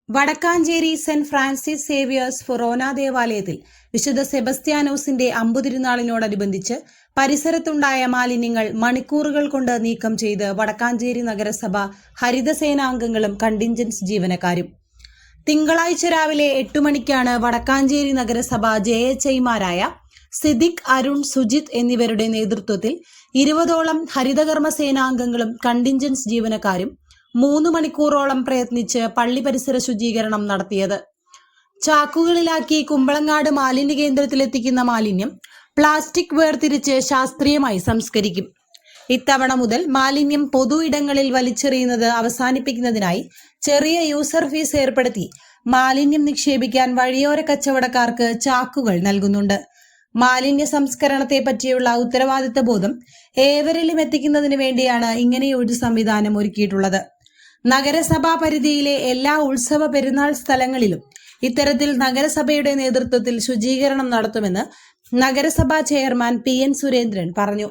Vadakkanchery saint Francis Xavier's ഫൊറോന ദേവാലയത്തിൽ വിശുദ്ധ സെബസ്ത്യാനോസിന്റെ അമ്പുതിരുനാളിനോടനുബന്ധിച്ച് പരിസരത്തുണ്ടായ മാലിന്യങ്ങൾ മണിക്കൂറുകൾ കൊണ്ട് നീക്കം ചെയ്ത് വടക്കാഞ്ചേരി നഗരസഭ ഹരിതസേനാംഗങ്ങളും കണ്ടിൻജൻസ് ജീവനക്കാരും. തിങ്കളാഴ്ച രാവിലെ 8 മണിക്കാണ് വടക്കാഞ്ചേരി നഗരസഭ ജെഎച്ച്ഐമാരായ സിദ്ദിഖ്, അരുൺ, സുജിത് എന്നിവരുടെ നേതൃത്വത്തിൽ 20ഓളം ഹരിതകർമ്മ സേനാംഗങ്ങളും കണ്ടിൻജൻസ് ജീവനക്കാരും 3 മണിക്കൂറോളം പ്രയത്നിച്ച് പള്ളി പരിസര ശുചീകരണം നടത്തിയത്. ചാക്കുകളിലാക്കി കുമ്പളങ്ങാട് മാലിന്യ കേന്ദ്രത്തിലെത്തിക്കുന്ന മാലിന്യം പ്ലാസ്റ്റിക് വേർതിരിച്ച് ശാസ്ത്രീയമായി സംസ്കരിക്കും. ഇത്തവണ മുതൽ മാലിന്യം പൊതു ഇടങ്ങളിൽ വലിച്ചെറിയുന്നത് അവസാനിപ്പിക്കുന്നതിനായി ചെറിയ യൂസർ ഫീസ് ഏർപ്പെടുത്തി മാലിന്യം നിക്ഷേപിക്കാൻ വഴിയോര കച്ചവടക്കാർക്ക് ചാക്കുകൾ നൽകുന്നുണ്ട്. മാലിന്യ സംസ്കരണത്തെ പറ്റിയുള്ള ഉത്തരവാദിത്ത ബോധം ഏവരിലും എത്തിക്കുന്നതിന് വേണ്ടിയാണ് ഇങ്ങനെയൊരു സംവിധാനം ഒരുക്കിയിട്ടുള്ളത്. നഗരസഭാ പരിധിയിലെ എല്ലാ ഉത്സവ പെരുന്നാൾ സ്ഥലങ്ങളിലും ഇത്തരത്തിൽ നഗരസഭയുടെ നേതൃത്വത്തിൽ ശുചീകരണം നടത്തുമെന്ന് നഗരസഭാ ചെയർമാൻ PN സുരേന്ദ്രൻ പറഞ്ഞു.